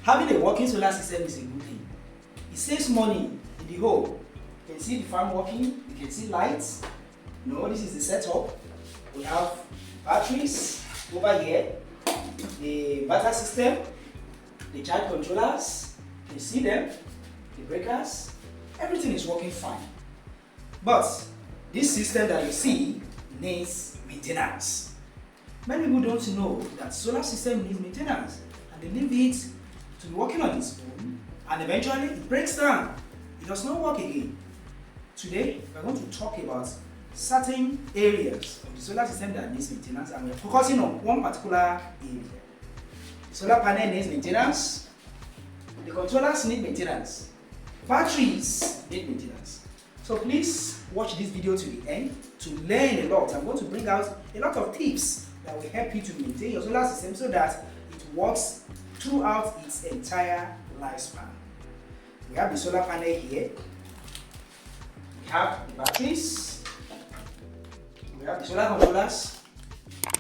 Having a working solar system is a good thing. It saves money in the home. You can see the fan working, you can see lights. This is the setup. We have batteries over here, the inverter system, the charge controllers, you can see them, the breakers, everything is working fine. But this system that you see needs maintenance. Many people don't know that solar system needs maintenance, and they leave it to be working on its own, and eventually it breaks down. It does not work again. Today we are going to talk about certain areas of the solar system that needs maintenance, and we are focusing on one particular area. The solar panel needs maintenance, the controllers need maintenance, batteries need maintenance. So please watch this video to the end to learn a lot. I'm going to bring out a lot of tips that will help you to maintain your solar system so that it works throughout its entire lifespan. We have the solar panel here, we have the batteries, we have the solar controllers.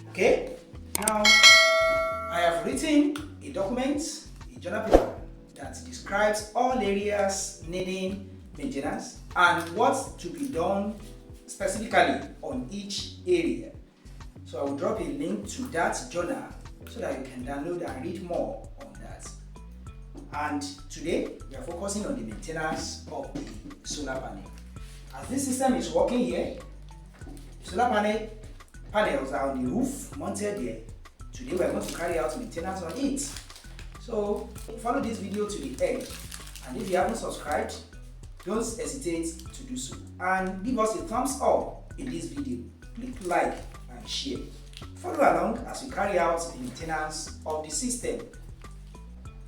Okay, now I have written a document, a journal paper that describes all areas needing maintenance and what to be done specifically on each area. So I will drop a link to that journal so that you can download and read more on that. And today we are focusing on the maintenance of the solar panel. As this system is working here, the solar panels are on the roof mounted there. Today we are going to carry out maintenance on it. So follow this video to the end, and if you haven't subscribed, don't hesitate to do so, and give us a thumbs up in this video. Click like and share. Follow along as we carry out the maintenance of the system.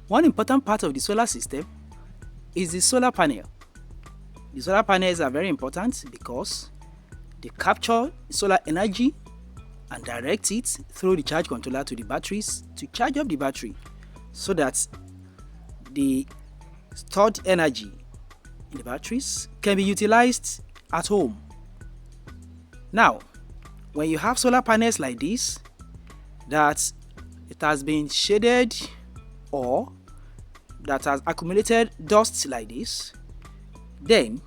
One important part of the solar system is the solar panel. The solar panels are very important because they capture solar energy and direct it through the charge controller to the batteries to charge up the battery so that the stored energy in the batteries can be utilized at home. Now, when you have solar panels like this, that it has been shaded or that has accumulated dust like this, then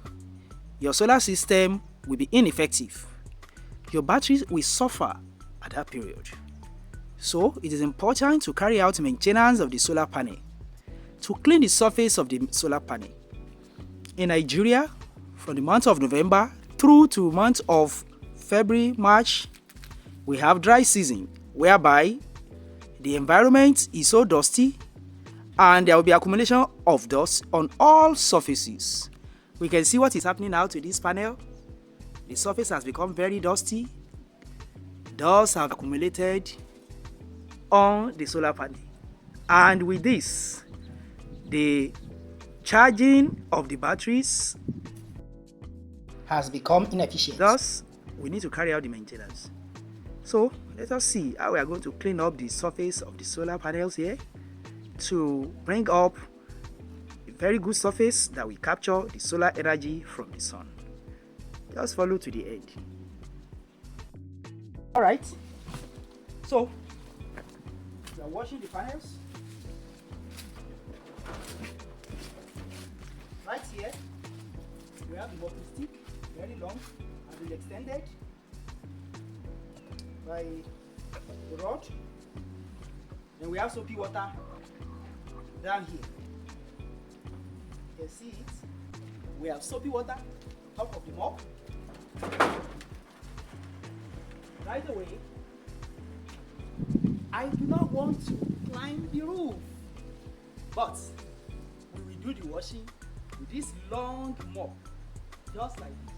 your solar system will be ineffective. Your batteries will suffer at that period. So it is important to carry out maintenance of the solar panel, to clean the surface of the solar panel. In Nigeria, from the month of November through to month of February, March, we have dry season, whereby the environment is so dusty and there will be accumulation of dust on all surfaces. We can see what is happening now to this panel. The surface has become very dusty. Dust have accumulated on the solar panel, and with this, the charging of the batteries Has become inefficient. Thus, we need to carry out the maintenance. So let us see how we are going to clean up the surface of the solar panels here to bring up a very good surface that will capture the solar energy from the sun. Just follow to the end. Alright, so we are washing the panels. Right here, we have the walking stick, very long, has been extended by the rod. Then we have soapy water down here. You can see it. We have soapy water top of the mop. Right away, I do not want to climb the roof, but we will do the washing with this long mop, just like this.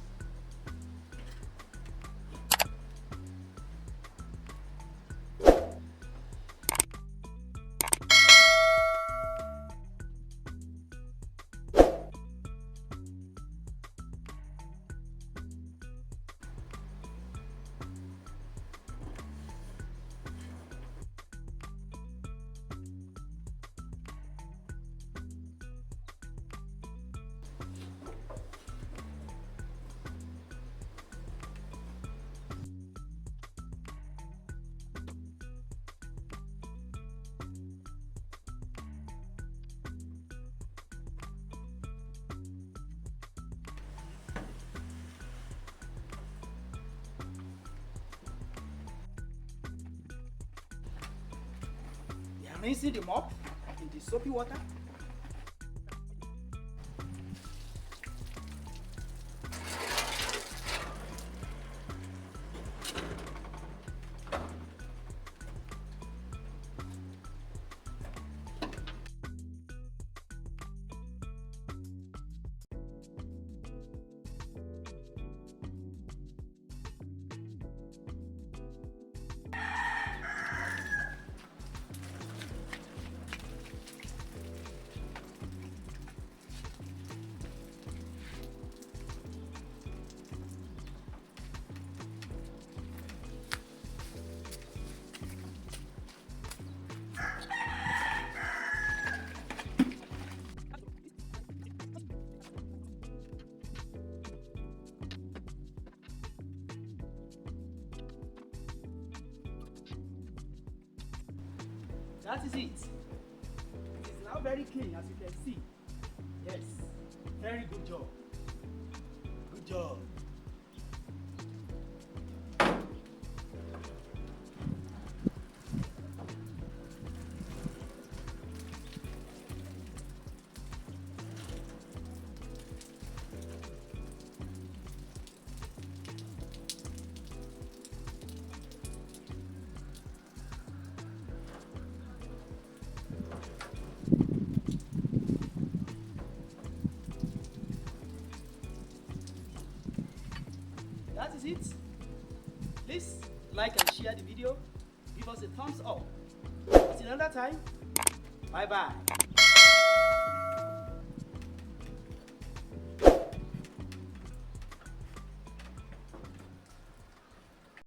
rinsing the mop in the soapy water. That is it. It is now very clean, as you can see. Yes, very good job. Good job. That is it. Please like and share the video. Give us a thumbs up. Until another time, bye bye.